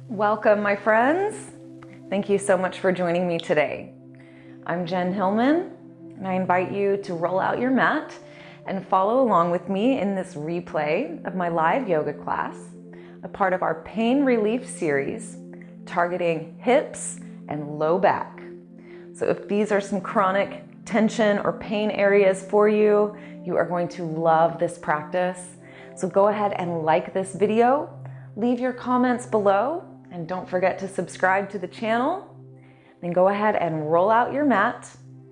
Welcome, my friends. Thank you so much for joining me today. I'm Jen Hilman, and I invite you to roll out your mat and follow along with me in this replay of my live yoga class, a part of our pain relief series targeting hips and low back. So if these are some chronic tension or pain areas for you, you are going to love this practice. So go ahead and like this video, leave your comments below, and don't forget to subscribe to the channel. Then go ahead and roll out your mat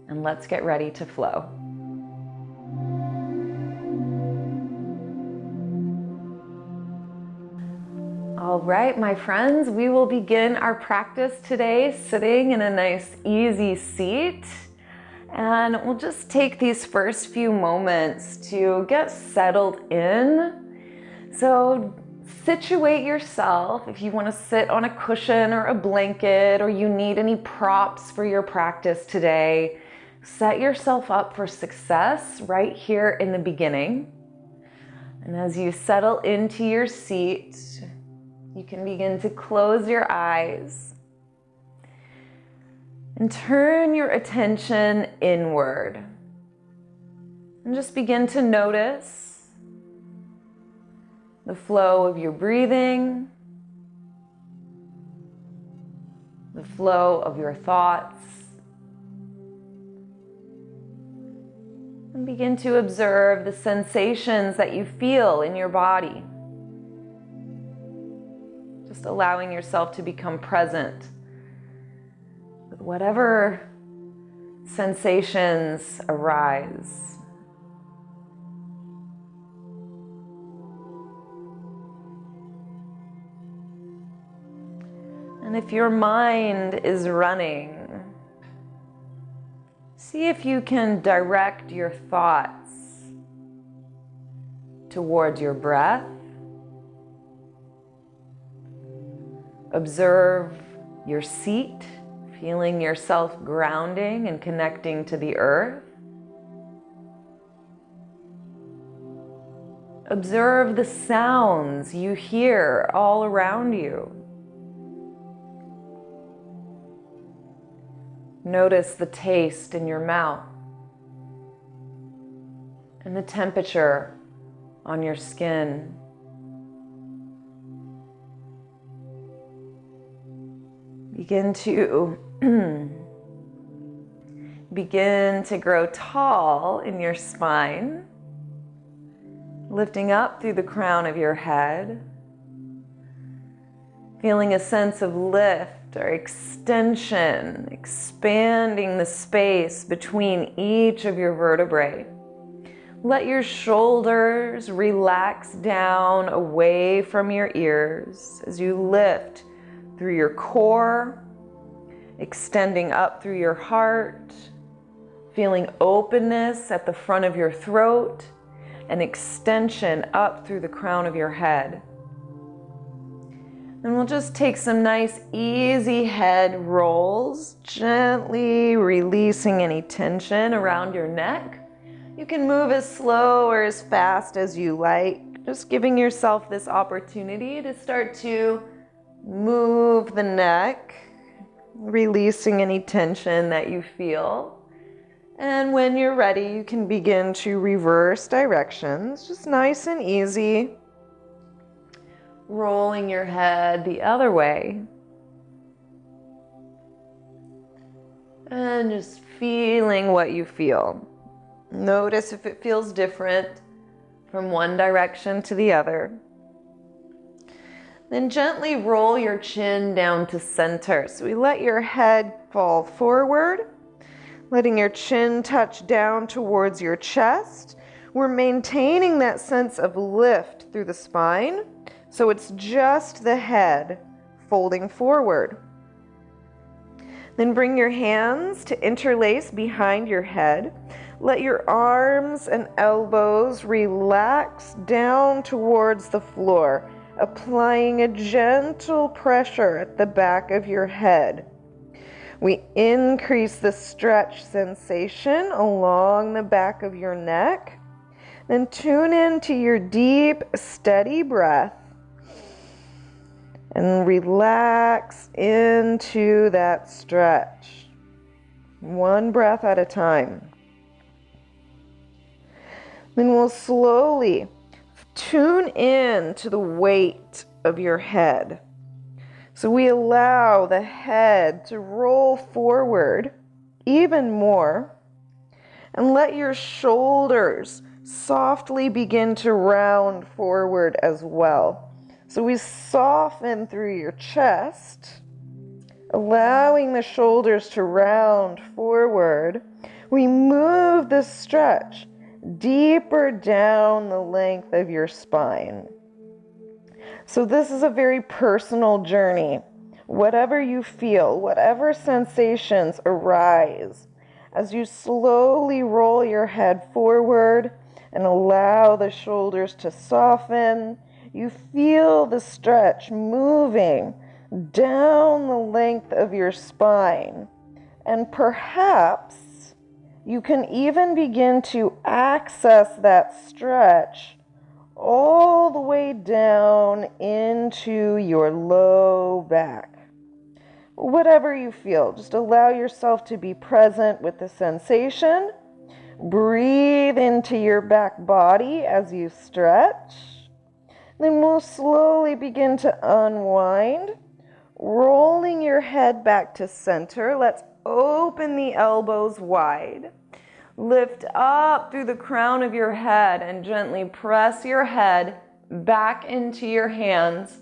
and let's get ready to flow. All right, my friends, we will begin our practice today sitting in a nice easy seat. And we'll just take these first few moments to get settled in. So situate yourself. If you want to sit on a cushion or a blanket, or you need any props for your practice today, set yourself up for success right here in the beginning. And as you settle into your seat, you can begin to close your eyes and turn your attention inward. And just begin to notice the flow of your breathing, the flow of your thoughts, and begin to observe the sensations that you feel in your body. Just allowing yourself to become present with whatever sensations arise. And if your mind is running, see if you can direct your thoughts towards your breath. Observe your seat, feeling yourself grounding and connecting to the earth. Observe the sounds you hear all around you. Notice the taste in your mouth and the temperature on your skin. Begin to grow tall in your spine, lifting up through the crown of your head, feeling a sense of lift or extension, expanding the space between each of your vertebrae. Let your shoulders relax down away from your ears as you lift through your core, extending up through your heart, feeling openness at the front of your throat, and extension up through the crown of your head. And we'll just take some nice easy head rolls, gently releasing any tension around your neck. You can move as slow or as fast as you like, just giving yourself this opportunity to start to move the neck, releasing any tension that you feel. And when you're ready, you can begin to reverse directions, just nice and easy. Rolling your head the other way. And just feeling what you feel. Notice if it feels different from one direction to the other. Then gently roll your chin down to center. So we let your head fall forward, letting your chin touch down towards your chest. We're maintaining that sense of lift through the spine. So it's just the head folding forward. Then bring your hands to interlace behind your head. Let your arms and elbows relax down towards the floor, applying a gentle pressure at the back of your head. We increase the stretch sensation along the back of your neck. Then tune into your deep, steady breath. And relax into that stretch. One breath at a time. Then we'll slowly tune in to the weight of your head. So we allow the head to roll forward even more, and let your shoulders softly begin to round forward as well. So we soften through your chest, allowing the shoulders to round forward. We move the stretch deeper down the length of your spine. So this is a very personal journey. Whatever you feel, whatever sensations arise, as you slowly roll your head forward and allow the shoulders to soften, you feel the stretch moving down the length of your spine. And perhaps you can even begin to access that stretch all the way down into your low back. Whatever you feel, just allow yourself to be present with the sensation. Breathe into your back body as you stretch. Then we'll slowly begin to unwind, rolling your head back to center. Let's open the elbows wide. Lift up through the crown of your head and gently press your head back into your hands,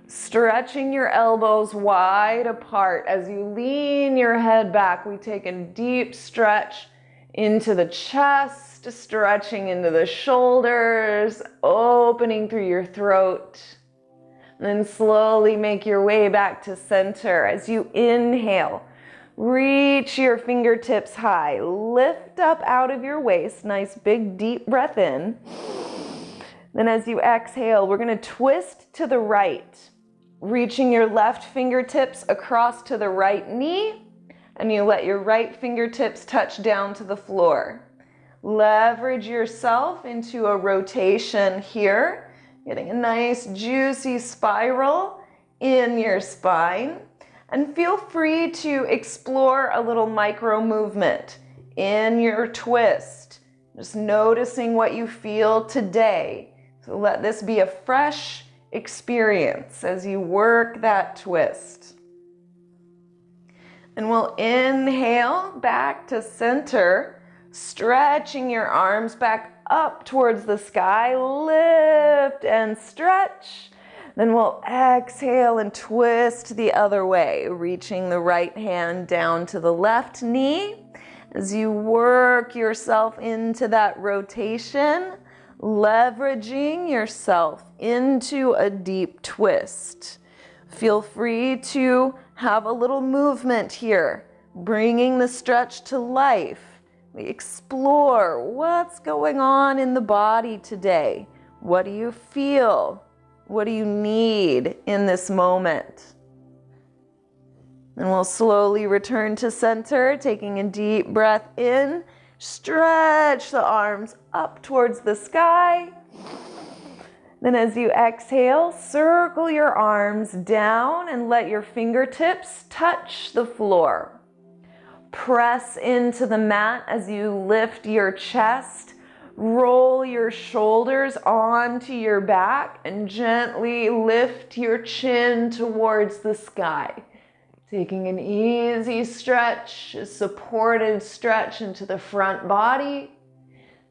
stretching your elbows wide apart. As you lean your head back, we take a deep stretch into the chest, stretching into the shoulders, opening through your throat. And then slowly make your way back to center. As you inhale, reach your fingertips high. Lift up out of your waist. Nice big deep breath in. Then as you exhale, we're going to twist to the right, reaching your left fingertips across to the right knee. And you let your right fingertips touch down to the floor. Leverage yourself into a rotation here, getting a nice juicy spiral in your spine. And feel free to explore a little micro movement in your twist, just noticing what you feel today. So let this be a fresh experience as you work that twist. And we'll inhale back to center, stretching your arms back up towards the sky. Lift and stretch. Then we'll exhale and twist the other way, reaching the right hand down to the left knee. As you work yourself into that rotation, leveraging yourself into a deep twist. Feel free to have a little movement here, bringing the stretch to life. We explore what's going on in the body today. What do you feel? What do you need in this moment? And we'll slowly return to center, taking a deep breath in. Stretch the arms up towards the sky. Then as you exhale, circle your arms down and let your fingertips touch the floor. Press into the mat as you lift your chest. Roll your shoulders onto your back and gently lift your chin towards the sky. Taking an easy stretch, a supported stretch into the front body.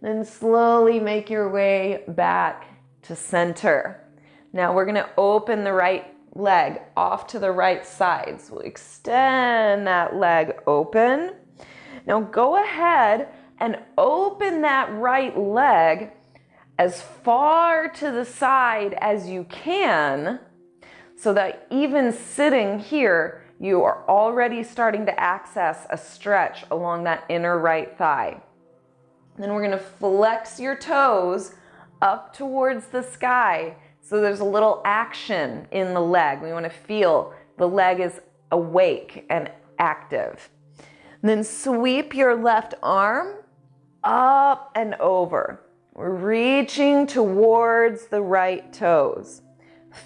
Then slowly make your way back to center. Now we're going to open the right leg off to the right side. So we'll extend that leg open. Now go ahead and open that right leg as far to the side as you can, so that even sitting here, you are already starting to access a stretch along that inner right thigh. Then we're going to flex your toes up towards the sky, so there's a little action in the leg. We want to feel the leg is awake and active. And then sweep your left arm up and over. We're reaching towards the right toes.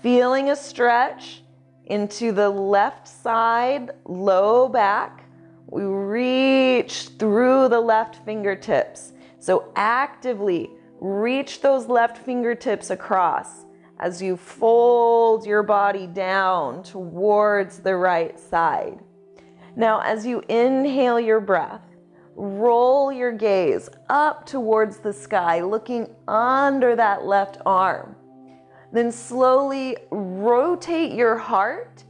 Feeling a stretch into the left side, low back. We reach through the left fingertips. So actively reach those left fingertips across as you fold your body down towards the right side. Now, as you inhale your breath, roll your gaze up towards the sky, looking under that left arm. Then slowly rotate your heart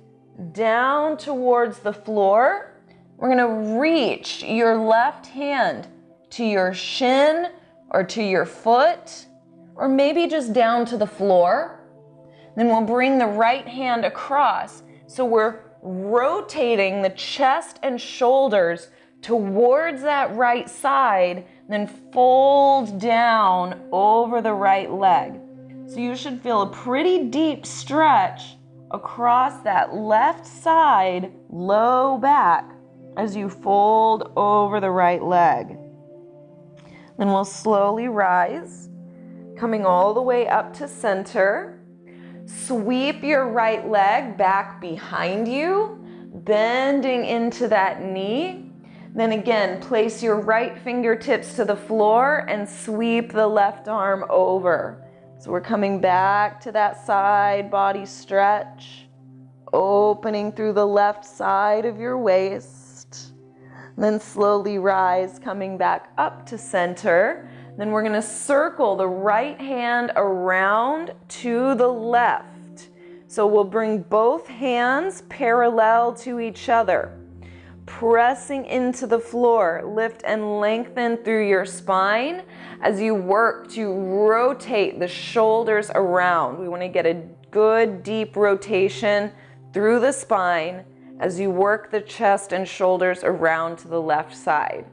down towards the floor. We're going to reach your left hand to your shin or to your foot, or maybe just down to the floor. Then we'll bring the right hand across. So we're rotating the chest and shoulders towards that right side, then fold down over the right leg. So you should feel a pretty deep stretch across that left side, low back, as you fold over the right leg. Then we'll slowly rise, coming all the way up to center. Sweep your right leg back behind you, bending into that knee. Then again, place your right fingertips to the floor and sweep the left arm over. So we're coming back to that side body stretch, opening through the left side of your waist. Then slowly rise, coming back up to center. Then we're going to circle the right hand around to the left. So we'll bring both hands parallel to each other. Pressing into the floor, lift and lengthen through your spine as you work to rotate the shoulders around. We want to get a good deep rotation through the spine as you work the chest and shoulders around to the left side.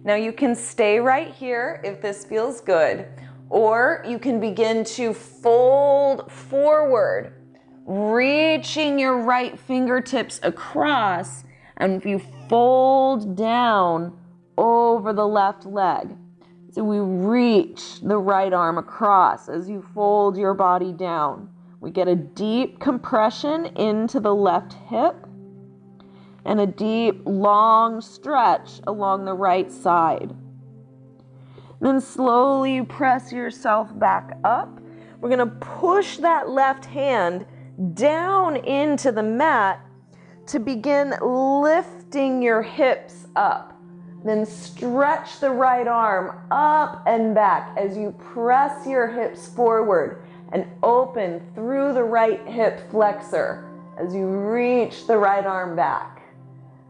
Now you can stay right here if this feels good, or you can begin to fold forward, reaching your right fingertips across, and you fold down over the left leg. So we reach the right arm across as you fold your body down. We get a deep compression into the left hip and a deep, long stretch along the right side. Then slowly press yourself back up. We're going to push that left hand down into the mat to begin lifting your hips up. Then stretch the right arm up and back as you press your hips forward and open through the right hip flexor as you reach the right arm back.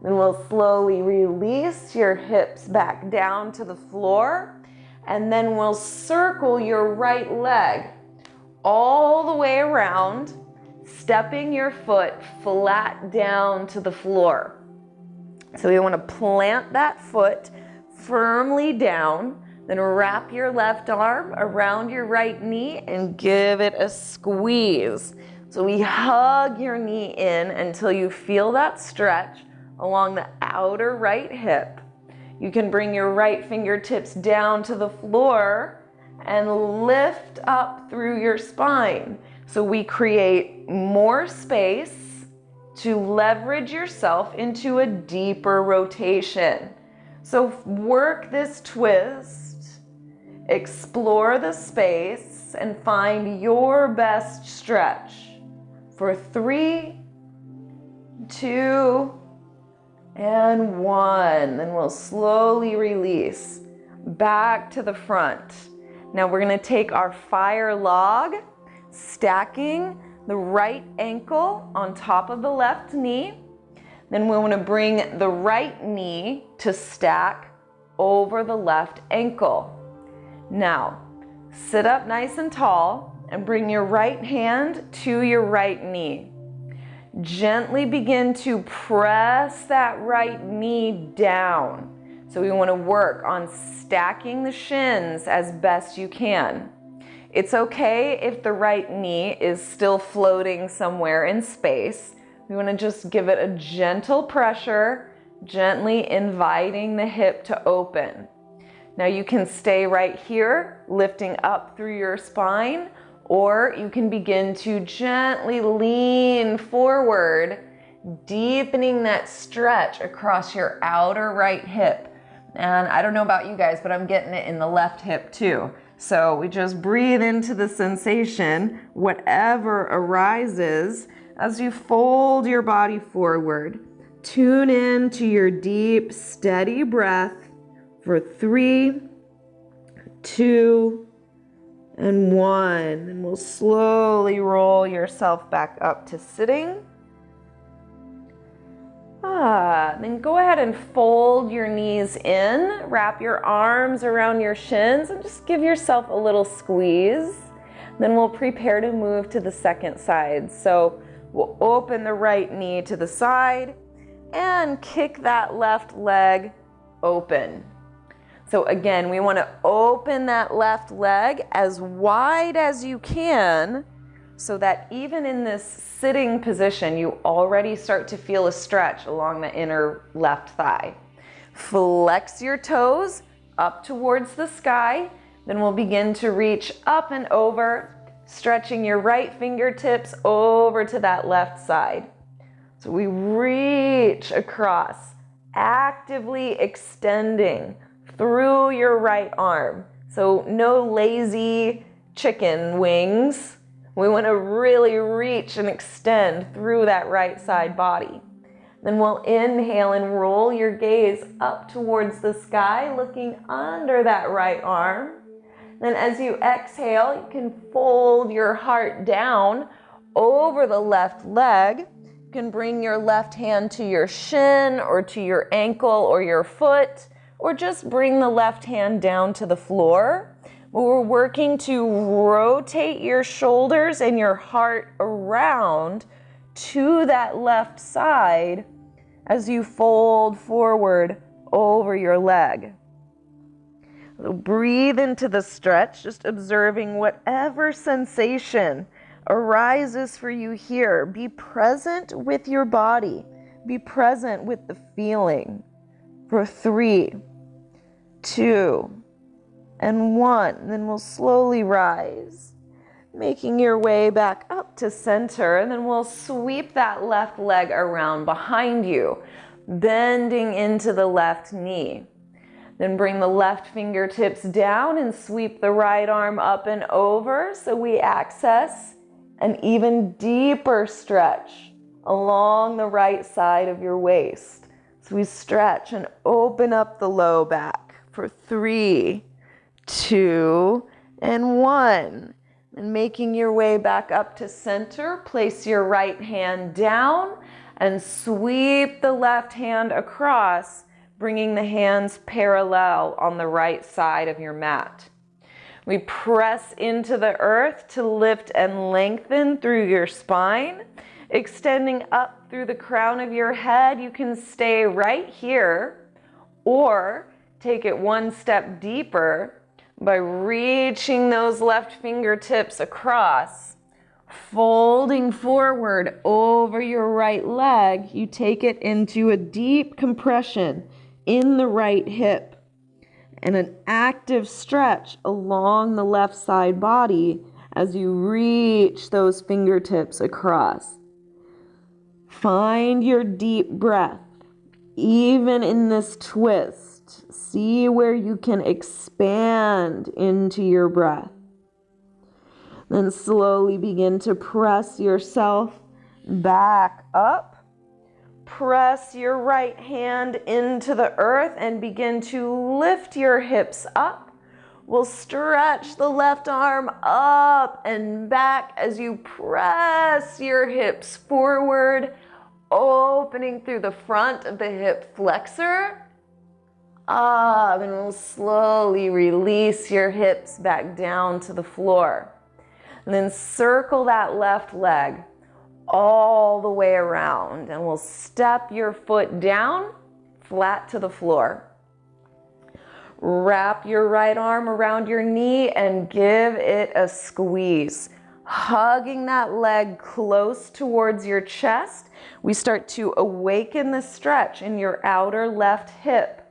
Then we'll slowly release your hips back down to the floor, and then we'll circle your right leg all the way around, stepping your foot flat down to the floor. So we want to plant that foot firmly down, then wrap your left arm around your right knee and give it a squeeze. So we hug your knee in until you feel that stretch along the outer right hip. You can bring your right fingertips down to the floor and lift up through your spine. So we create more space to leverage yourself into a deeper rotation. So work this twist, explore the space, and find your best stretch for 3, 2, and 1. Then we'll slowly release back to the front. Now we're going to take our fire log, stacking the right ankle on top of the left knee. Then we want to bring the right knee to stack over the left ankle. Now, sit up nice and tall and bring your right hand to your right knee. Gently begin to press that right knee down. So we want to work on stacking the shins as best you can. It's okay if the right knee is still floating somewhere in space. We want to just give it a gentle pressure, gently inviting the hip to open. Now you can stay right here, lifting up through your spine, Or you can begin to gently lean forward, deepening that stretch across your outer right hip. And I don't know about you guys, but I'm getting it in the left hip too. So we just breathe into the sensation, whatever arises, as you fold your body forward. Tune in to your deep, steady breath for 3, 2, and 1. And we'll slowly roll yourself back up to sitting. Then go ahead and fold your knees in, wrap your arms around your shins, and just give yourself a little squeeze. Then we'll prepare to move to the second side. So we'll open the right knee to the side and kick that left leg open. So again, we want to open that left leg as wide as you can, so that even in this sitting position, you already start to feel a stretch along the inner left thigh. Flex your toes up towards the sky. Then we'll begin to reach up and over, stretching your right fingertips over to that left side. So we reach across, actively extending through your right arm. So no lazy chicken wings. We want to really reach and extend through that right side body. Then we'll inhale and roll your gaze up towards the sky, looking under that right arm. Then as you exhale, you can fold your heart down over the left leg. You can bring your left hand to your shin or to your ankle or your foot, or just bring the left hand down to the floor. We're working to rotate your shoulders and your heart around to that left side as you fold forward over your leg. So breathe into the stretch, just observing whatever sensation arises for you here. Be present with your body. Be present with the feeling. For 3, 2, and 1. Then we'll slowly rise, making your way back up to center. And then we'll sweep that left leg around behind you, bending into the left knee. Then bring the left fingertips down and sweep the right arm up and over, so we access an even deeper stretch along the right side of your waist. So we stretch and open up the low back for 3, 2, and 1. And making your way back up to center, place your right hand down and sweep the left hand across, bringing the hands parallel on the right side of your mat. We press into the earth to lift and lengthen through your spine, extending up through the crown of your head. You can stay right here or take it one step deeper by reaching those left fingertips across, folding forward over your right leg. You take it into a deep compression in the right hip and an active stretch along the left side body as you reach those fingertips across. Find your deep breath. Even in this twist, see where you can expand into your breath. Then slowly begin to press yourself back up. Press your right hand into the earth and begin to lift your hips up. We'll stretch the left arm up and back as you press your hips forward, opening through the front of the hip flexor. Then we'll slowly release your hips back down to the floor. And then circle that left leg all the way around, and we'll step your foot down flat to the floor. Wrap your right arm around your knee and give it a squeeze. Hugging that leg close towards your chest, we start to awaken the stretch in your outer left hip.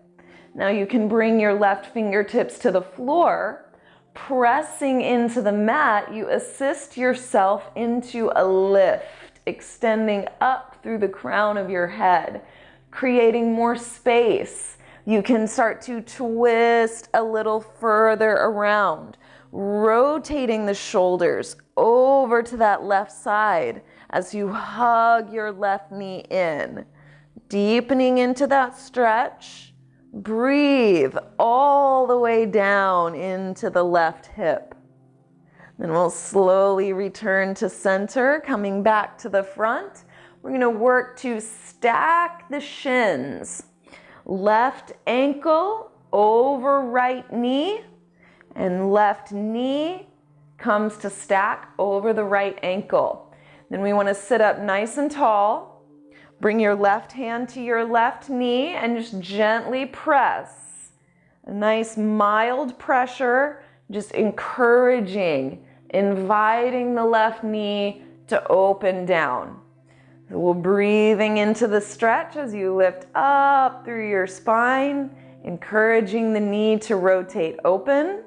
Now you can bring your left fingertips to the floor, pressing into the mat, you assist yourself into a lift, extending up through the crown of your head, creating more space. You can start to twist a little further around, rotating the shoulders over to that left side as you hug your left knee in, deepening into that stretch. Breathe all the way down into the left hip. Then we'll slowly return to center, coming back to the front. We're going to work to stack the shins. Left ankle over right knee, and left knee comes to stack over the right ankle. Then we want to sit up nice and tall. Bring your left hand to your left knee and just gently press. A nice mild pressure, just encouraging, inviting the left knee to open down. So we're breathing into the stretch as you lift up through your spine, encouraging the knee to rotate open.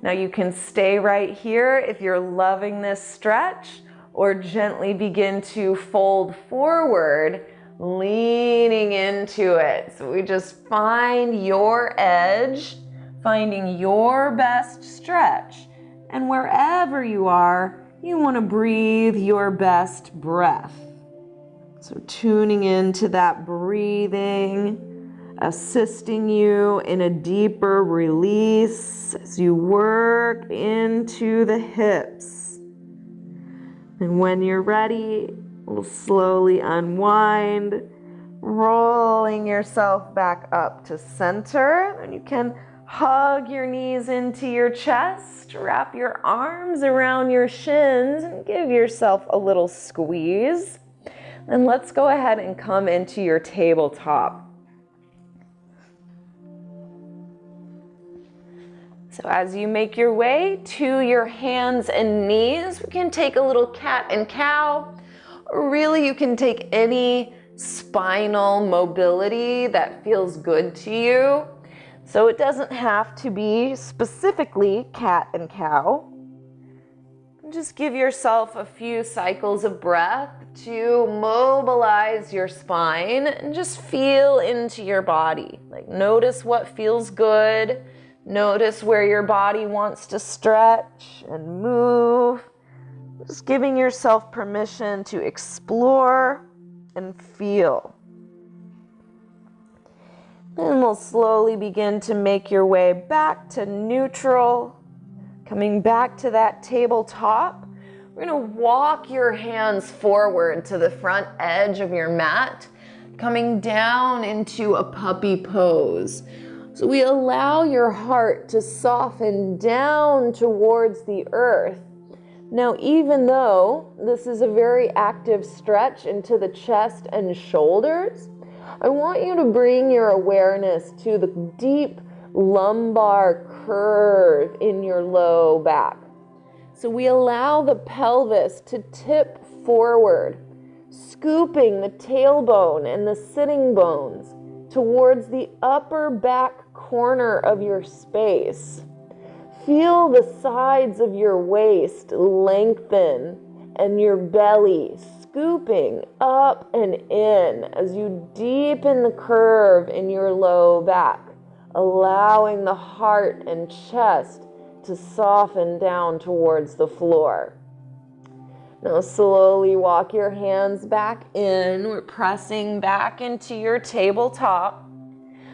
Now you can stay right here if you're loving this stretch, or gently begin to fold forward, leaning into it. So we just find your edge, finding your best stretch. And wherever you are, you want to breathe your best breath. So tuning into that breathing, assisting you in a deeper release as you work into the hips. And when you're ready, we'll slowly unwind, rolling yourself back up to center. And you can hug your knees into your chest, wrap your arms around your shins, and give yourself a little squeeze. And let's go ahead and come into your tabletop. So as you make your way to your hands and knees, we can take a little cat and cow. Or really, you can take any spinal mobility that feels good to you. So it doesn't have to be specifically cat and cow. Just give yourself a few cycles of breath to mobilize your spine and just feel into your body. Like, notice what feels good. Notice where your body wants to stretch and move. Just giving yourself permission to explore and feel. Then we'll slowly begin to make your way back to neutral. Coming back to that tabletop, we're going to walk your hands forward to the front edge of your mat, coming down into a puppy pose. So we allow your heart to soften down towards the earth. Now, even though this is a very active stretch into the chest and shoulders, I want you to bring your awareness to the deep lumbar curve in your low back. So we allow the pelvis to tip forward, scooping the tailbone and the sitting bones towards the upper back corner of your space. Feel the sides of your waist lengthen and your belly scooping up and in as you deepen the curve in your low back, allowing the heart and chest to soften down towards the floor. Now slowly walk your hands back in. We're pressing back into your tabletop.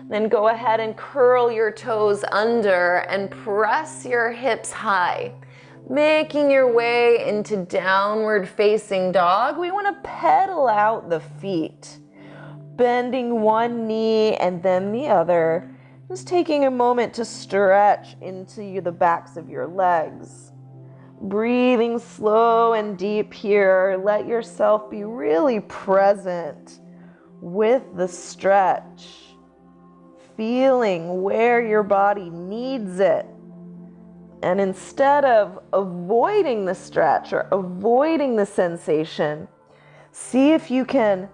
Then go ahead and curl your toes under and press your hips high. Making your way into downward facing dog, we want to pedal out the feet. Bending one knee and then the other. Just taking a moment to stretch into the backs of your legs. Breathing slow and deep here. Let yourself be really present with the stretch. Feeling where your body needs it. And instead of avoiding the stretch or avoiding the sensation, see if you can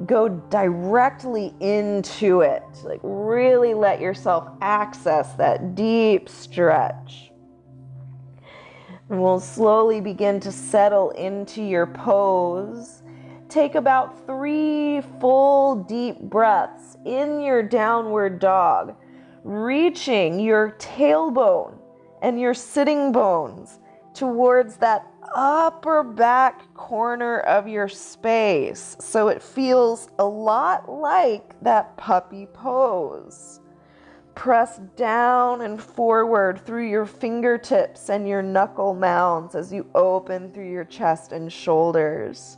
go directly into it. Like, really let yourself access that deep stretch. And we'll slowly begin to settle into your pose. Take about 3 full deep breaths in your downward dog, reaching your tailbone and your sitting bones towards that upper back corner of your space, so it feels a lot like that puppy pose. Press down and forward through your fingertips and your knuckle mounds as you open through your chest and shoulders.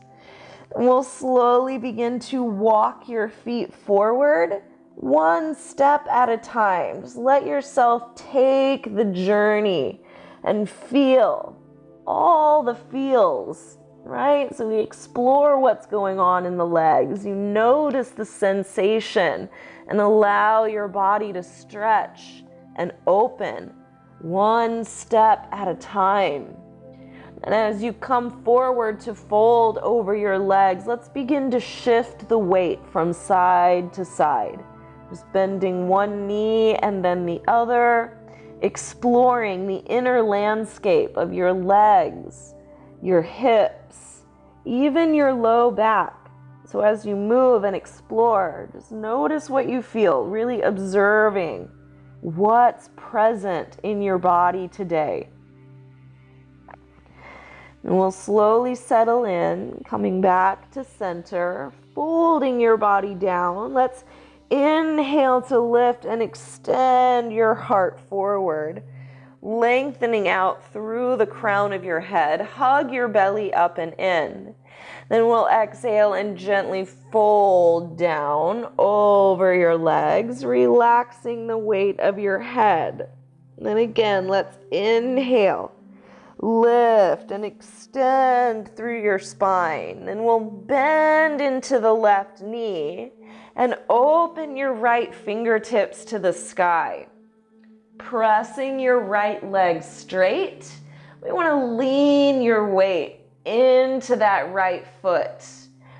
And we'll slowly begin to walk your feet forward, one step at a time. Just let yourself take the journey and feel all the feels, right? So we explore what's going on in the legs. You notice the sensation and allow your body to stretch and open one step at a time. And as you come forward to fold over your legs, let's begin to shift the weight from side to side. Just bending one knee and then the other, exploring the inner landscape of your legs, your hips, even your low back. So as you move and explore, just notice what you feel, really observing what's present in your body today. And we'll slowly settle in, coming back to center, folding your body down. Let's inhale to lift and extend your heart forward, lengthening out through the crown of your head. Hug your belly up and in. Then we'll exhale and gently fold down over your legs, relaxing the weight of your head. Then again, let's inhale, lift and extend through your spine. Then we'll bend into the left knee and open your right fingertips to the sky. Pressing your right leg straight, we want to lean your weight into that right foot.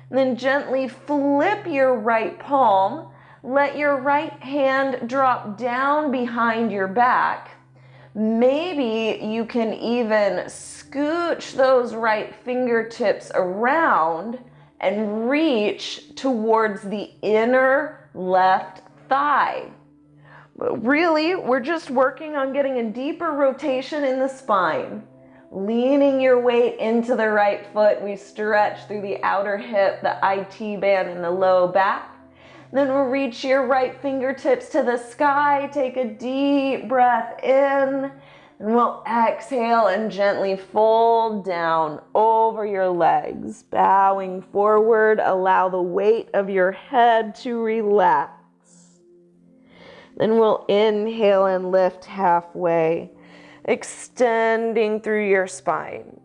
And then gently flip your right palm. Let your right hand drop down behind your back. Maybe you can even scooch those right fingertips around and reach towards the inner left thigh. But really, we're just working on getting a deeper rotation in the spine. Leaning your weight into the right foot, we stretch through the outer hip, the IT band, and the low back. Then we'll reach your right fingertips to the sky. Take a deep breath in, and we'll exhale and gently fold down over your legs. Bowing forward, allow the weight of your head to relax. Then we'll inhale and lift halfway, extending through your spine.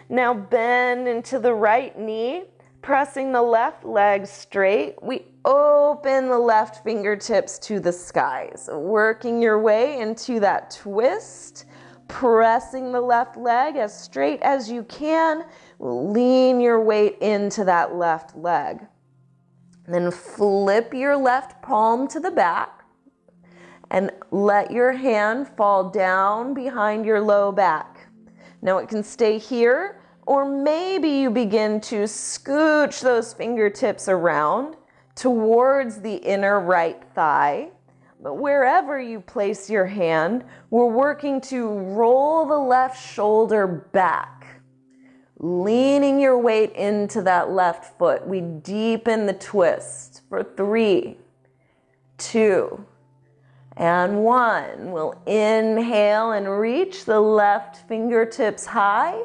Now bend into the right knee, pressing the left leg straight. We open the left fingertips to the sky. So working your way into that twist, pressing the left leg as straight as you can. Lean your weight into that left leg. Then flip your left palm to the back and let your hand fall down behind your low back. Now it can stay here, or maybe you begin to scooch those fingertips around towards the inner right thigh. But wherever you place your hand, we're working to roll the left shoulder back, leaning your weight into that left foot. We deepen the twist for 3, 2, and 1. We'll inhale and reach the left fingertips high.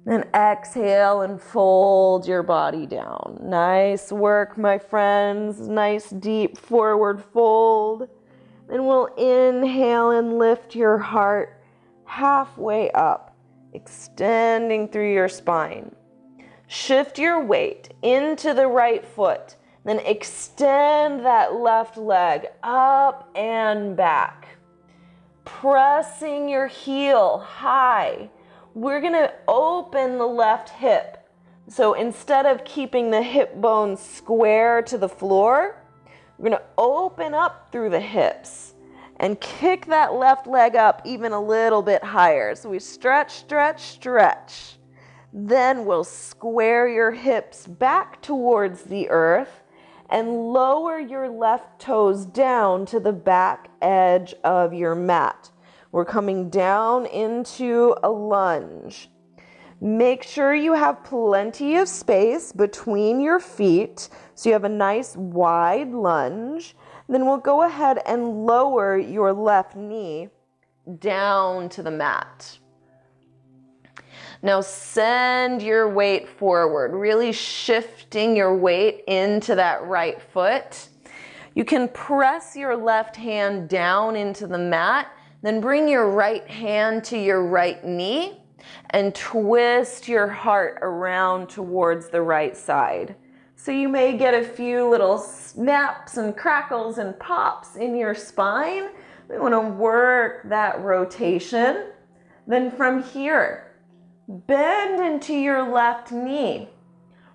Then exhale and fold your body down. Nice work, my friends. Nice deep forward fold. Then we'll inhale and lift your heart halfway up, extending through your spine. Shift your weight into the right foot. Then extend that left leg up and back. Pressing your heel high. We're going to open the left hip. So instead of keeping the hip bone square to the floor, we're going to open up through the hips and kick that left leg up even a little bit higher. So we stretch, stretch, stretch. Then we'll square your hips back towards the earth and lower your left toes down to the back edge of your mat. We're coming down into a lunge. Make sure you have plenty of space between your feet so you have a nice wide lunge. Then we'll go ahead and lower your left knee down to the mat. Now send your weight forward, really shifting your weight into that right foot. You can press your left hand down into the mat, then bring your right hand to your right knee and twist your heart around towards the right side. So you may get a few little snaps and crackles and pops in your spine. We want to work that rotation. Then from here, bend into your left knee.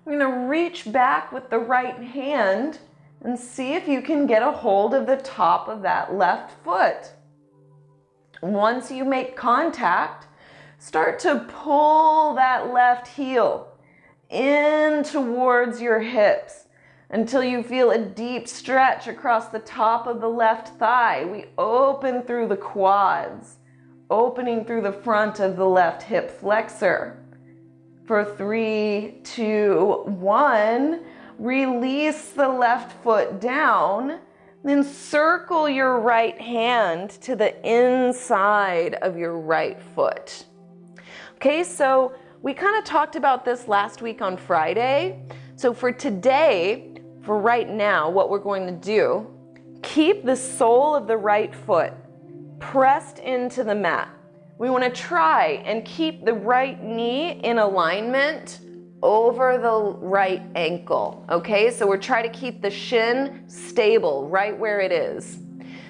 We're going to reach back with the right hand and see if you can get a hold of the top of that left foot. Once you make contact, start to pull that left heel in towards your hips until you feel a deep stretch across the top of the left thigh. We open through the quads, opening through the front of the left hip flexor. For 3, 2, 1, release the left foot down, then circle your right hand to the inside of your right foot. Okay, so we kind of talked about this last week on Friday. So for today, for right now, what we're going to do, keep the sole of the right foot pressed into the mat. We want to try and keep the right knee in alignment over the right ankle. Okay, so we're trying to keep the shin stable right where it is.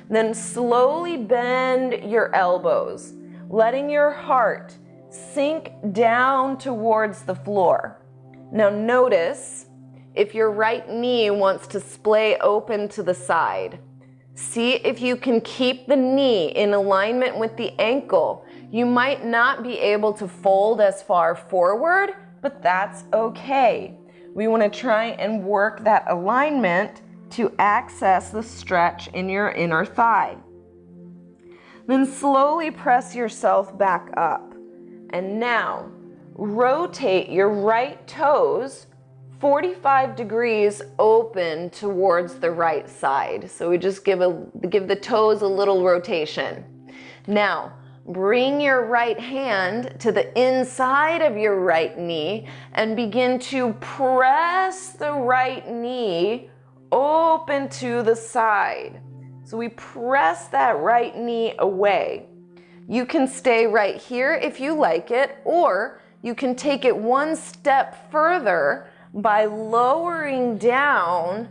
Then slowly bend your elbows, letting your heart sink down towards the floor. Now notice if your right knee wants to splay open to the side. See if you can keep the knee in alignment with the ankle. You might not be able to fold as far forward, but that's okay. We want to try and work that alignment to access the stretch in your inner thigh. Then slowly press yourself back up. And now rotate your right toes 45 degrees open towards the right side. So we just give the toes a little rotation. Now, bring your right hand to the inside of your right knee and begin to press the right knee open to the side. So we press that right knee away. You can stay right here if you like it, or you can take it one step further by lowering down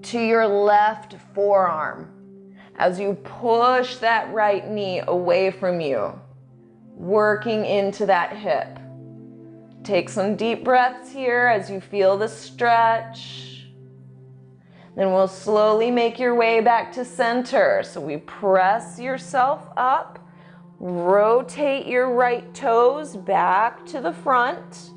to your left forearm as you push that right knee away from you, working into that hip. Take some deep breaths here as you feel the stretch. Then we'll slowly make your way back to center. So we press yourself up, rotate your right toes back to the front,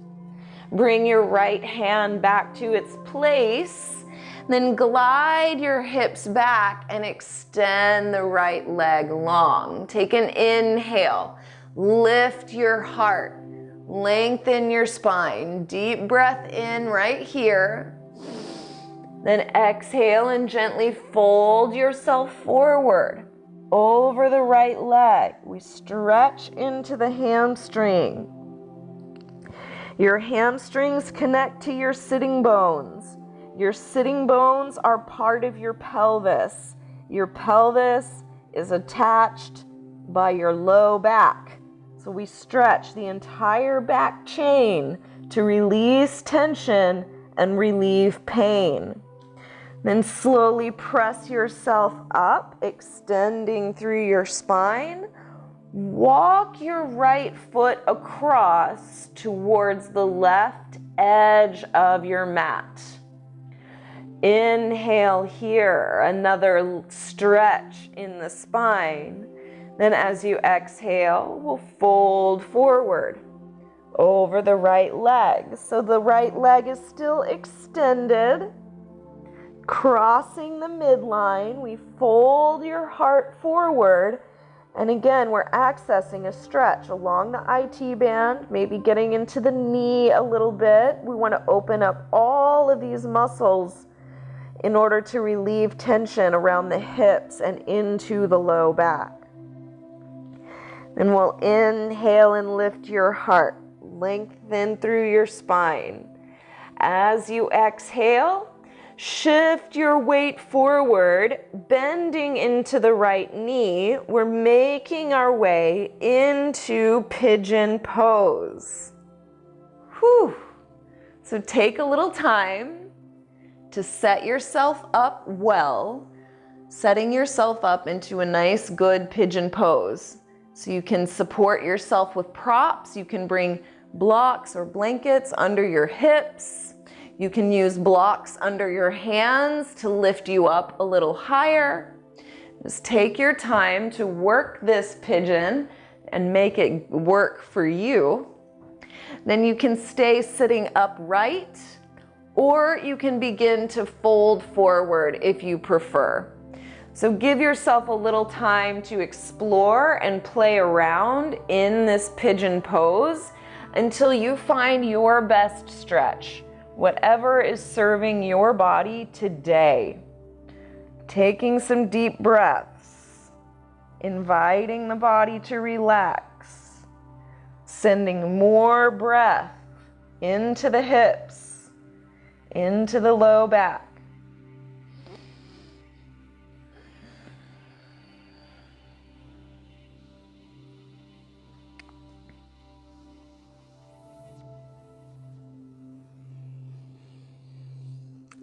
bring your right hand back to its place, then glide your hips back and extend the right leg long. Take an inhale, lift your heart, lengthen your spine. Deep breath in right here. Then exhale and gently fold yourself forward over the right leg. We stretch into the hamstring. Your hamstrings connect to your sitting bones. Your sitting bones are part of your pelvis. Your pelvis is attached by your low back. So we stretch the entire back chain to release tension and relieve pain. Then slowly press yourself up, extending through your spine. Walk your right foot across towards the left edge of your mat. Inhale here, another stretch in the spine. Then as you exhale, we'll fold forward over the right leg. So the right leg is still extended. Crossing the midline, we fold your heart forward. And again, we're accessing a stretch along the IT band, maybe getting into the knee a little bit. We want to open up all of these muscles in order to relieve tension around the hips and into the low back. Then we'll inhale and lift your heart, lengthen through your spine. As you exhale, shift your weight forward, bending into the right knee. We're making our way into pigeon pose. Whew. So take a little time to set yourself up well, setting yourself up into a nice, good pigeon pose. So you can support yourself with props. You can bring blocks or blankets under your hips. You can use blocks under your hands to lift you up a little higher. Just take your time to work this pigeon and make it work for you. Then you can stay sitting upright, or you can begin to fold forward if you prefer. So give yourself a little time to explore and play around in this pigeon pose until you find your best stretch, whatever is serving your body today. Taking some deep breaths, inviting the body to relax, sending more breath into the hips, into the low back.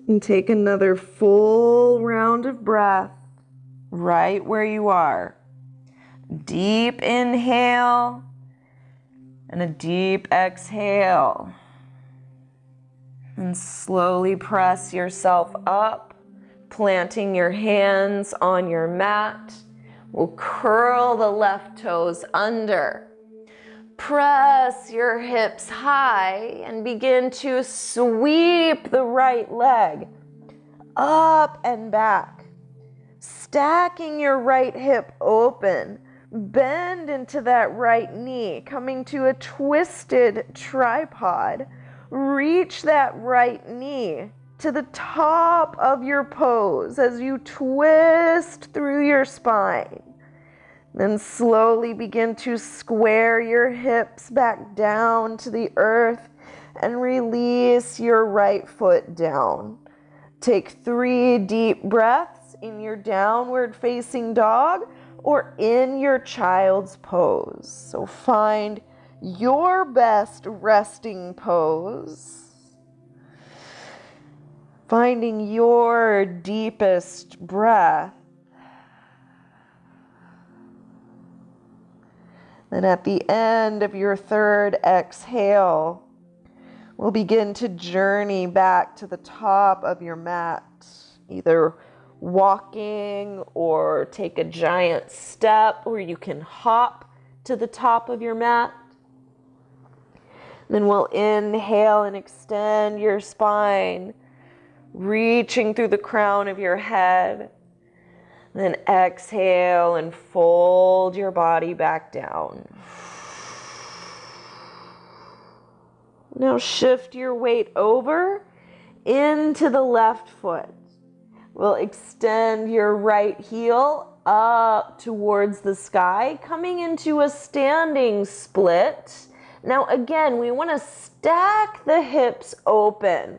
And take another full round of breath right where you are. Deep inhale and a deep exhale. And slowly press yourself up, planting your hands on your mat. We'll curl the left toes under. Press your hips high and begin to sweep the right leg up and back. Stacking your right hip open. Bend into that right knee, coming to a twisted tripod. Reach that right knee to the top of your pose as you twist through your spine. Then slowly begin to square your hips back down to the earth and release your right foot down. Take 3 deep breaths in your downward facing dog or in your child's pose. So find your best resting pose. Finding your deepest breath. Then at the end of your 3rd exhale, we'll begin to journey back to the top of your mat, either walking or take a giant step where you can hop to the top of your mat. Then we'll inhale and extend your spine, reaching through the crown of your head. Then exhale and fold your body back down. Now shift your weight over into the left foot. We'll extend your right heel up towards the sky, coming into a standing split. Now again, we want to stack the hips open,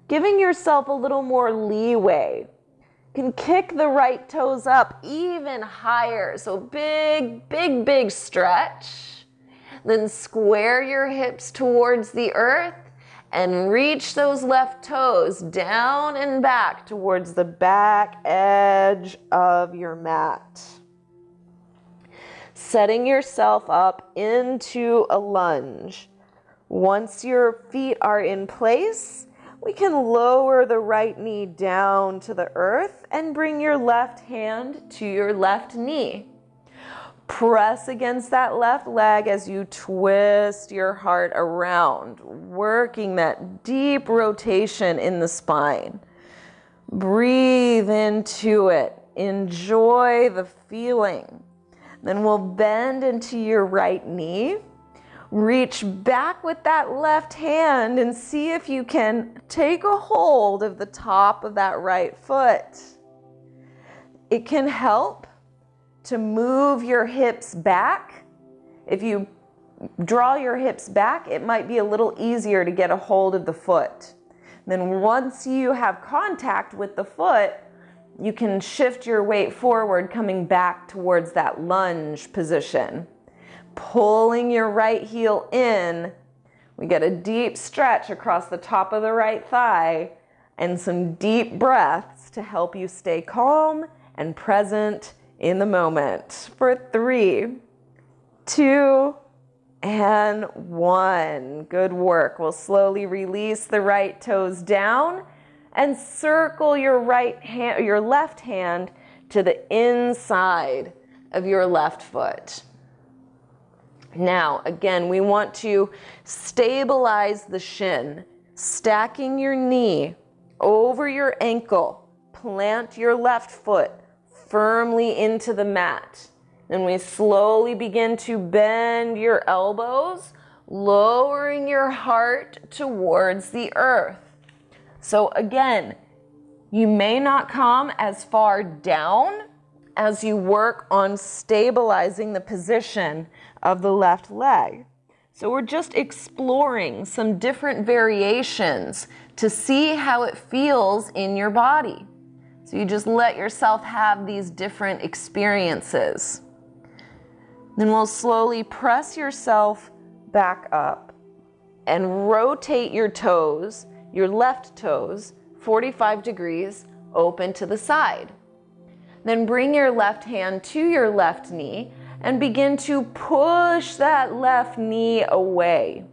giving yourself a little more leeway. Can kick the right toes up even higher. So big stretch. Then square your hips towards the earth and reach those left toes down and back towards the back edge of your mat. Setting yourself up into a lunge. Once your feet are in place, we can lower the right knee down to the earth and bring your left hand to your left knee. Press against that left leg as you twist your heart around, working that deep rotation in the spine. Breathe into it. Enjoy the feeling. Then we'll bend into your right knee. Reach back with that left hand and see if you can take a hold of the top of that right foot. It can help to move your hips back. If you draw your hips back, it might be a little easier to get a hold of the foot. Then once you have contact with the foot, you can shift your weight forward, coming back towards that lunge position. Pulling your right heel in, we get a deep stretch across the top of the right thigh and some deep breaths to help you stay calm and present in the moment. For 3, 2, and 1. Good work. We'll slowly release the right toes down and circle your left hand to the inside of your left foot. Now, again, we want to stabilize the shin, stacking your knee over your ankle. Plant your left foot firmly into the mat. Then we slowly begin to bend your elbows, lowering your heart towards the earth. So again, you may not come as far down as you work on stabilizing the position of the left leg. So we're just exploring some different variations to see how it feels in your body. So you just let yourself have these different experiences. Then we'll slowly press yourself back up and rotate your toes, your left toes, 45 degrees open to the side. Then bring your left hand to your left knee and begin to push that left knee away.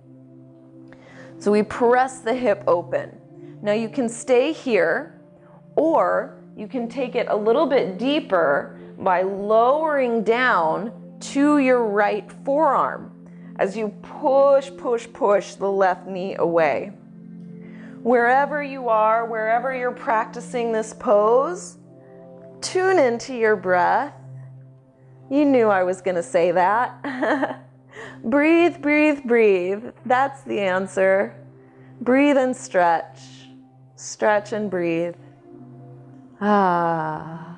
So we press the hip open. Now you can stay here, or you can take it a little bit deeper by lowering down to your right forearm as you push the left knee away. Wherever you are, wherever you're practicing this pose, tune into your breath. You knew I was going to say that. Breathe, breathe, breathe. That's the answer. Breathe and stretch. Stretch and breathe. Then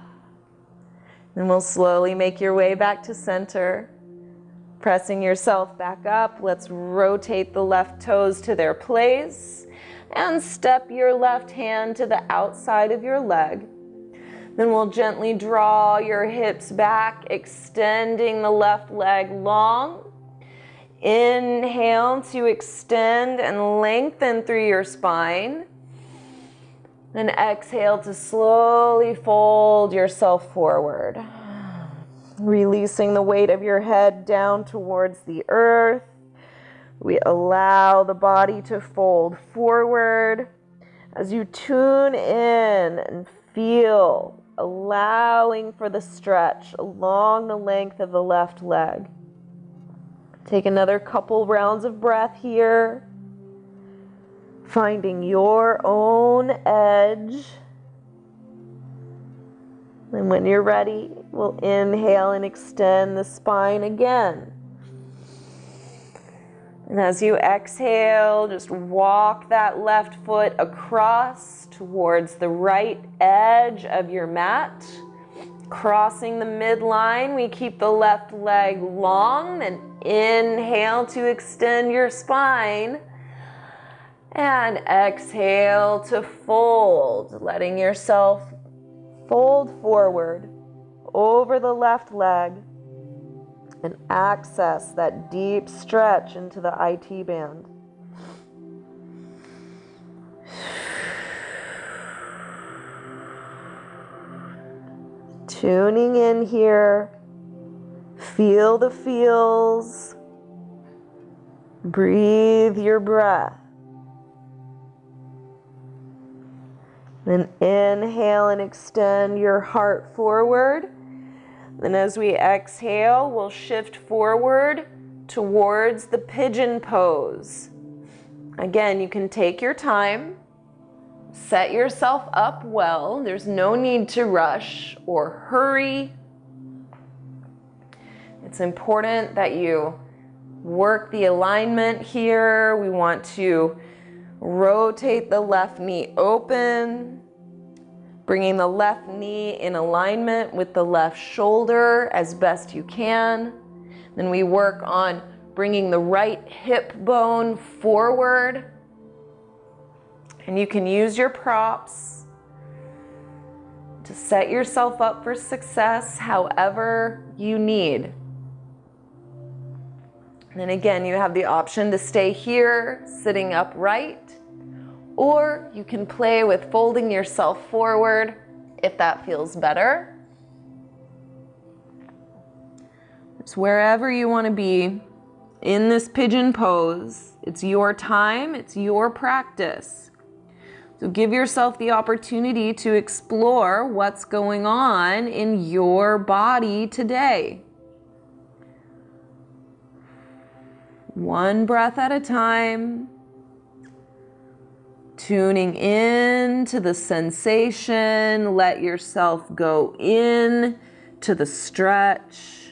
we'll slowly make your way back to center. Pressing yourself back up, let's rotate the left toes to their place and step your left hand to the outside of your leg. Then we'll gently draw your hips back, extending the left leg long. Inhale to extend and lengthen through your spine. Then exhale to slowly fold yourself forward. Releasing the weight of your head down towards the earth. We allow the body to fold forward as you tune in and feel, allowing for the stretch along the length of the left leg. Take another couple rounds of breath here, finding your own edge. And when you're ready, we'll inhale and extend the spine again. And as you exhale, just walk that left foot across towards the right edge of your mat. Crossing the midline, we keep the left leg long, and inhale to extend your spine. And exhale to fold, letting yourself fold forward over the left leg and access that deep stretch into the IT band. Tuning in here, feel the feels, breathe your breath. Then inhale and extend your heart forward. Then as we exhale, we'll shift forward towards the pigeon pose. Again, you can take your time, set yourself up well. There's no need to rush or hurry. It's important that you work the alignment here. We want to rotate the left knee open, bringing the left knee in alignment with the left shoulder as best you can. Then we work on bringing the right hip bone forward. And you can use your props to set yourself up for success however you need. And again, you have the option to stay here, sitting upright, or you can play with folding yourself forward if that feels better. It's wherever you want to be in this pigeon pose. It's your time, it's your practice. So give yourself the opportunity to explore what's going on in your body today. One breath at a time, tuning in to the sensation. Let yourself go in to the stretch.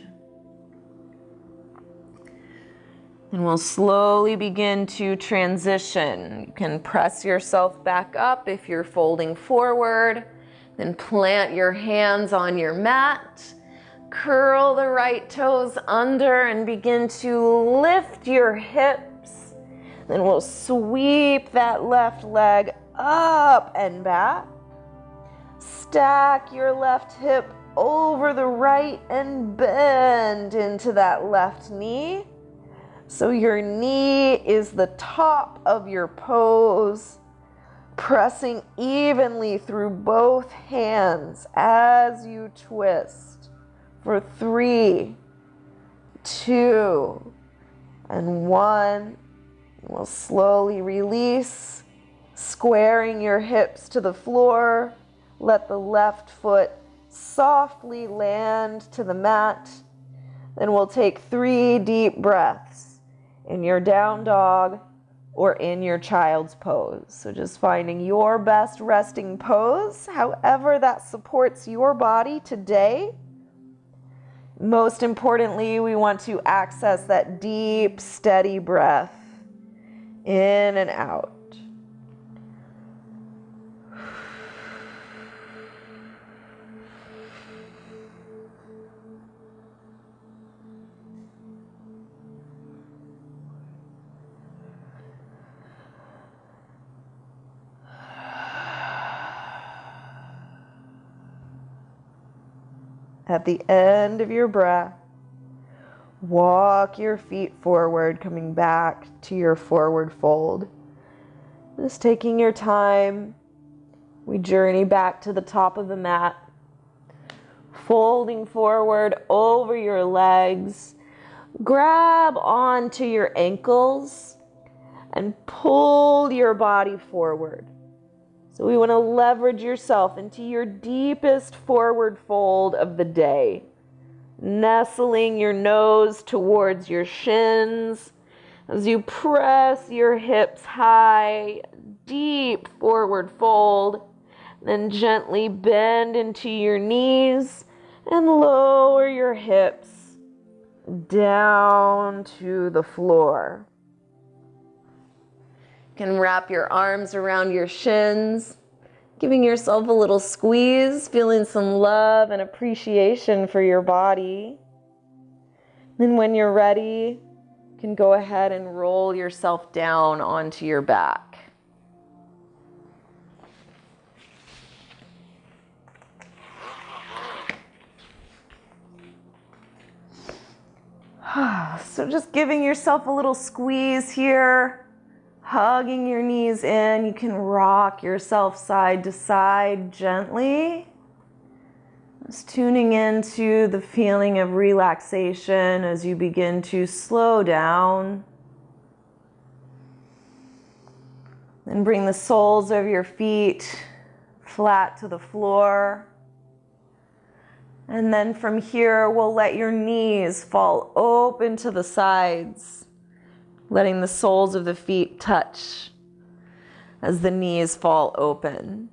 And we'll slowly begin to transition. You can press yourself back up if you're folding forward. Then plant your hands on your mat. Curl the right toes under and begin to lift your hips. Then we'll sweep that left leg up and back. Stack your left hip over the right and bend into that left knee. So your knee is the top of your pose, pressing evenly through both hands as you twist for 3, 2, and 1. We'll slowly release, squaring your hips to the floor. Let the left foot softly land to the mat. Then we'll take 3 deep breaths in your down dog or in your child's pose. So just finding your best resting pose, however that supports your body today. Most importantly, we want to access that deep, steady breath in and out. At the end of your breath, walk your feet forward, coming back to your forward fold. Just taking your time, we journey back to the top of the mat, folding forward over your legs. Grab onto your ankles and pull your body forward. So we want to leverage yourself into your deepest forward fold of the day, nestling your nose towards your shins as you press your hips high, deep forward fold, then gently bend into your knees and lower your hips down to the floor. You can wrap your arms around your shins, giving yourself a little squeeze, feeling some love and appreciation for your body. Then when you're ready, you can go ahead and roll yourself down onto your back. So just giving yourself a little squeeze here. Hugging your knees in, you can rock yourself side to side gently. Just tuning into the feeling of relaxation as you begin to slow down. Then bring the soles of your feet flat to the floor. And then from here, we'll let your knees fall open to the sides, letting the soles of the feet touch as the knees fall open.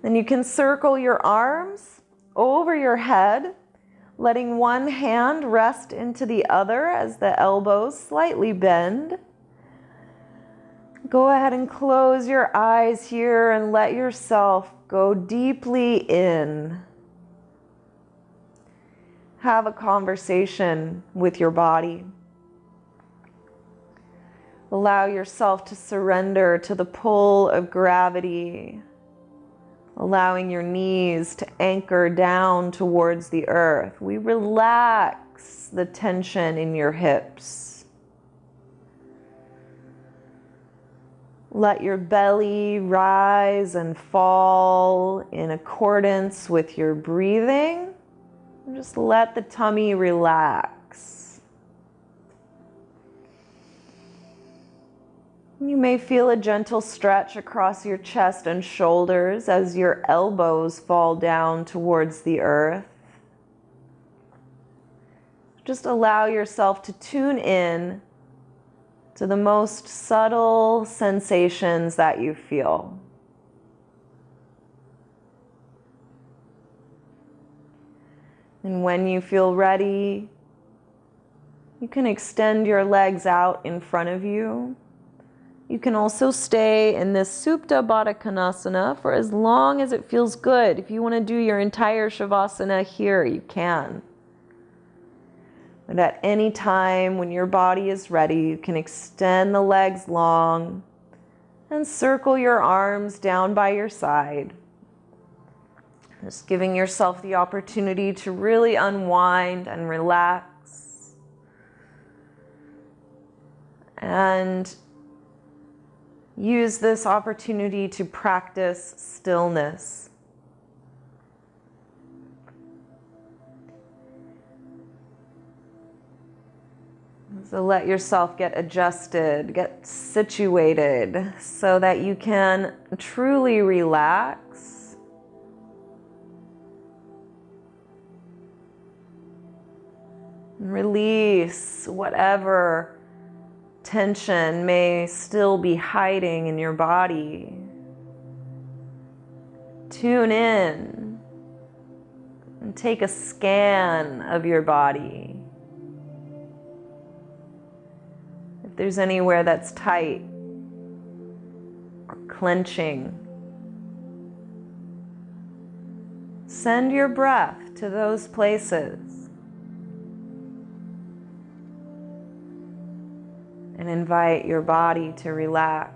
Then you can circle your arms over your head, letting one hand rest into the other as the elbows slightly bend. Go ahead and close your eyes here and let yourself go deeply in. Have a conversation with your body. Allow yourself to surrender to the pull of gravity, allowing your knees to anchor down towards the earth. We relax the tension in your hips. Let your belly rise and fall in accordance with your breathing. Just let the tummy relax. You may feel a gentle stretch across your chest and shoulders as your elbows fall down towards the earth. Just allow yourself to tune in to the most subtle sensations that you feel. And when you feel ready, you can extend your legs out in front of you. You can also stay in this Supta Baddha Konasana for as long as it feels good. If you want to do your entire Shavasana here, you can. But at any time when your body is ready, you can extend the legs long and circle your arms down by your side. Just giving yourself the opportunity to really unwind and relax. And use this opportunity to practice stillness. So let yourself get adjusted, get situated so that you can truly relax. Release whatever tension may still be hiding in your body. Tune in and take a scan of your body. If there's anywhere that's tight or clenching, send your breath to those places. And invite your body to relax.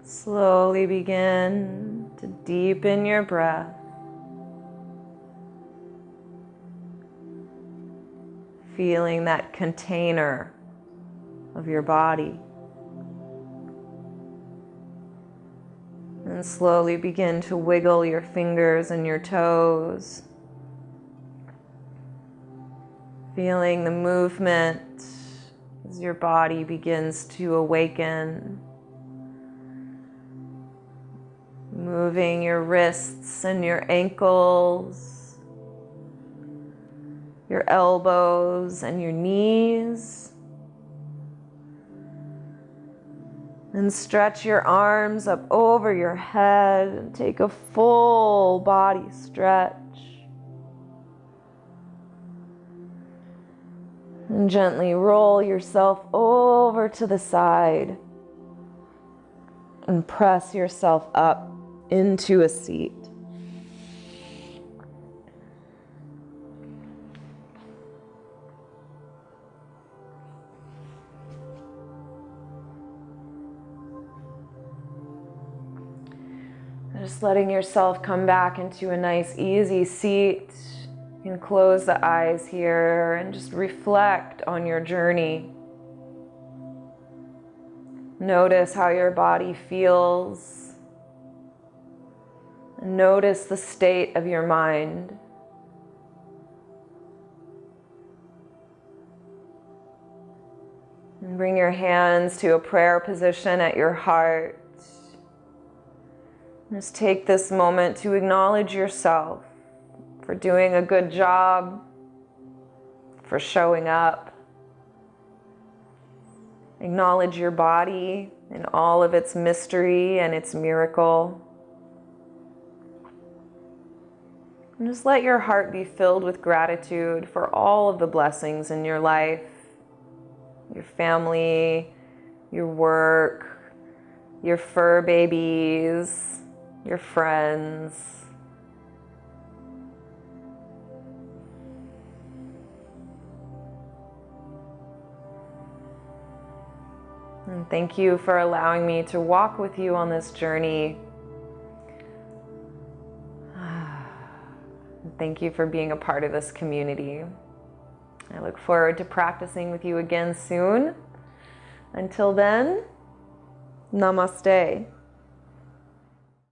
Slowly begin to deepen your breath. Feeling that container of your body. And slowly begin to wiggle your fingers and your toes. Feeling the movement as your body begins to awaken. Moving your wrists and your ankles, your elbows and your knees. And stretch your arms up over your head and take a full body stretch. And gently roll yourself over to the side and press yourself up into a seat. Just letting yourself come back into a nice, easy seat. You can close the eyes here and just reflect on your journey. Notice how your body feels. And notice the state of your mind. And bring your hands to a prayer position at your heart. Just take this moment to acknowledge yourself for doing a good job, for showing up. Acknowledge your body and all of its mystery and its miracle. And just let your heart be filled with gratitude for all of the blessings in your life, your family, your work, your fur babies, your friends. And thank you for allowing me to walk with you on this journey. Thank you for being a part of this community. I look forward to practicing with you again soon. Until then, Namaste.